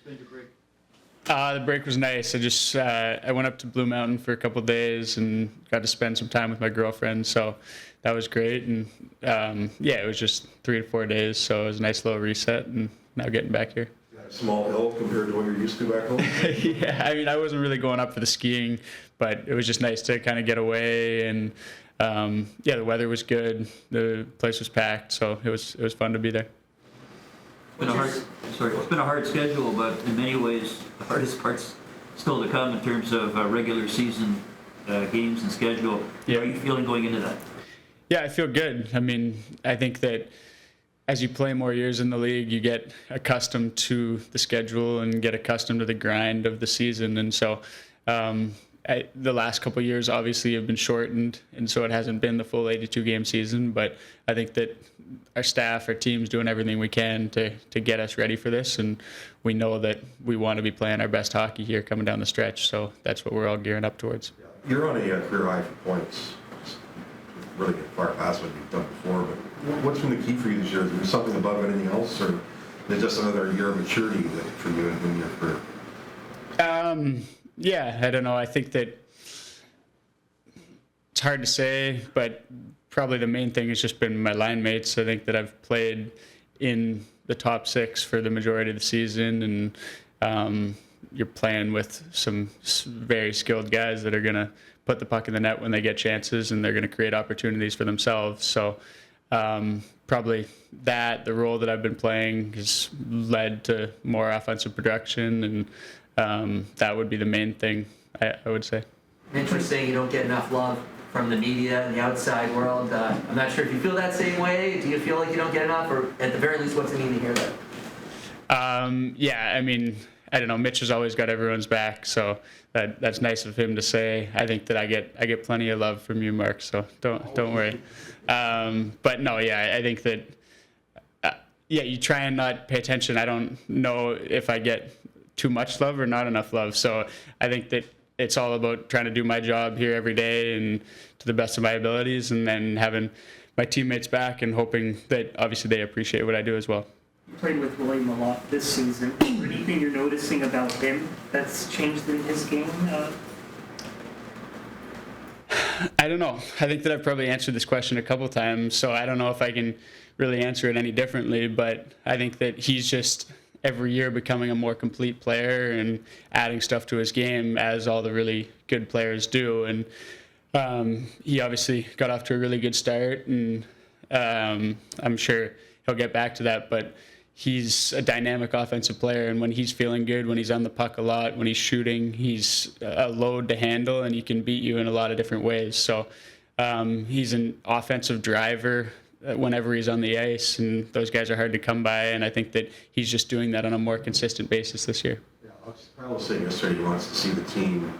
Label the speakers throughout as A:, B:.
A: spend your break?
B: The break was nice. I went up to Blue Mountain for a couple of days and got to spend some time with my girlfriend. So that was great. And it was just 3 to 4 days. So it was a nice little reset. And now getting back here.
C: Small hill compared to what you're used to back home?
B: Yeah, I mean, I wasn't really going up for the skiing, but it was just nice to kind of get away. And the weather was good. The place was packed, so it was fun to be there.
A: It's been a hard schedule, but in many ways, the hardest part's still to come in terms of regular season games and schedule.
B: Yeah.
A: How are you feeling going into that?
B: Yeah, I feel good. I mean, I think that as you play more years in the league, you get accustomed to the schedule and get accustomed to the grind of the season. And so the last couple of years obviously have been shortened, and so it hasn't been the full 82-game season. But I think that our staff, our team's doing everything we can to get us ready for this, and we know that we want to be playing our best hockey here coming down the stretch. So that's what we're all gearing up towards.
C: You're on a career high for points. It's really far past what you've done before, but what's been the key for you this year? Is there something above anything else, or is it just another year of maturity for you in your career?
B: I don't know. I think that it's hard to say, but probably the main thing has just been my line mates. I think that I've played in the top 6 for the majority of the season, and you're playing with some very skilled guys that are going to put the puck in the net when they get chances, and they're going to create opportunities for themselves. So probably the role that I've been playing has led to more offensive production, and that would be the main thing, I would say.
D: Interesting, you don't get enough love from the media and the outside world. I'm not sure if you feel that same way. Do you feel like you don't get enough, or at the very least, what's it mean to hear that?
B: I mean, I don't know. Mitch has always got everyone's back, so that's nice of him to say. I think that I get plenty of love from you, Mark. So don't worry. But no, I think that you try and not pay attention. I don't know if I get too much love or not enough love. So I think that it's all about trying to do my job here every day and to the best of my abilities, and then having my teammates back and hoping that obviously they appreciate what I do as well.
E: You played with William a lot this season. Is there anything you're noticing about him that's changed in his game?
B: I don't know. I think that I've probably answered this question a couple times, so I don't know if I can really answer it any differently, but I think that he's just every year becoming a more complete player and adding stuff to his game, as all the really good players do. And he obviously got off to a really good start, and I'm sure he'll get back to that, but he's a dynamic offensive player, and when he's feeling good, when he's on the puck a lot, when he's shooting, he's a load to handle, and he can beat you in a lot of different ways. So he's an offensive driver whenever he's on the ice, and those guys are hard to come by, and I think that he's just doing that on a more consistent basis this year.
C: Yeah, Kyle was saying yesterday he wants to see the team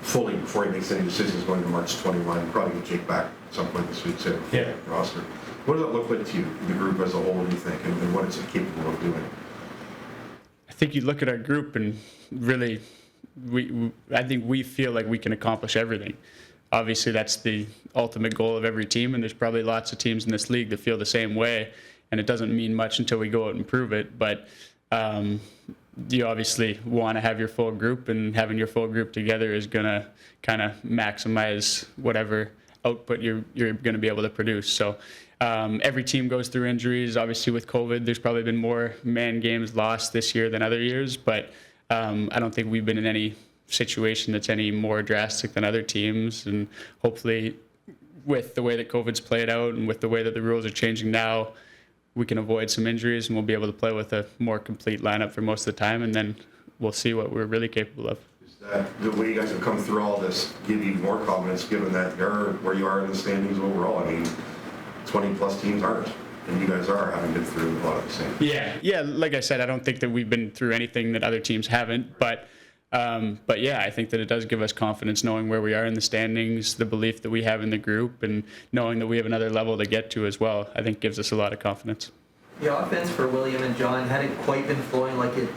C: fully before he makes any decisions going to March 21. Probably get Jake back at some point this week, say,
B: Yeah.
C: roster. What does it look like to you, the group as a whole, do you think, and what is it capable of doing?
B: I think you look at our group and really, I think we feel like we can accomplish everything. Obviously, that's the ultimate goal of every team, and there's probably lots of teams in this league that feel the same way, and it doesn't mean much until we go out and prove it. But you obviously want to have your full group, and having your full group together is going to kind of maximize whatever output you're going to be able to produce. So every team goes through injuries. Obviously, with COVID, there's probably been more man games lost this year than other years, but I don't think we've been in any situation that's any more drastic than other teams. And hopefully, with the way that COVID's played out and with the way that the rules are changing now, we can avoid some injuries and we'll be able to play with a more complete lineup for most of the time, and then we'll see what we're really capable of.
C: Is that the way you guys have come through all this give you more confidence, given that you're where you are in the standings overall? I mean, 20-plus teams aren't, and you guys are, having been through a lot of the same.
B: Yeah. Like I said, I don't think that we've been through anything that other teams haven't, but yeah, I think that it does give us confidence knowing where we are in the standings, the belief that we have in the group, and knowing that we have another level to get to as well, I think gives us a lot of confidence.
D: The offense for William and John hadn't quite been flowing like it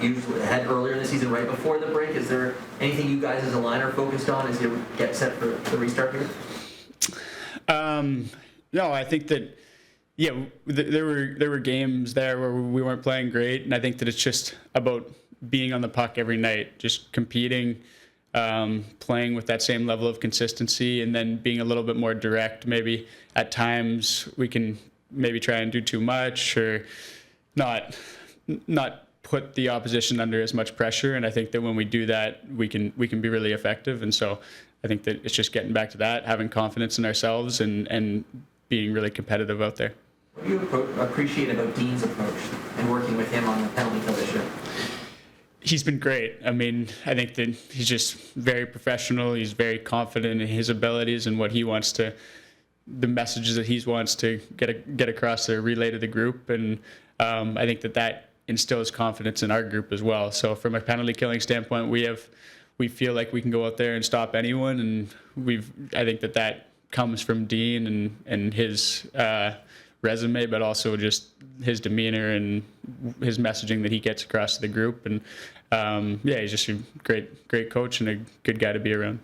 D: usually had earlier in the season, right before the break. Is there anything you guys as a line are focused on as you get set for the restart here?
B: No, I think that, there were games there where we weren't playing great, and I think that it's just about being on the puck every night, just competing, playing with that same level of consistency, and then being a little bit more direct. Maybe at times we can maybe try and do too much, or not put the opposition under as much pressure. And I think that when we do that, we can be really effective. And so I think that it's just getting back to that, having confidence in ourselves, and being really competitive out there.
D: What do you appreciate about Dean's approach and working with him on the penalty kill this year?
B: He's been great. I mean, I think that he's just very professional. He's very confident in his abilities and what he wants to, the messages that he wants to get across or relay to the group. And I think that instills confidence in our group as well. So from a penalty killing standpoint, we feel like we can go out there and stop anyone. And I think that comes from Dean and his resume, but also just his demeanor and his messaging that he gets across to the group. And he's just a great coach and a good guy to be around.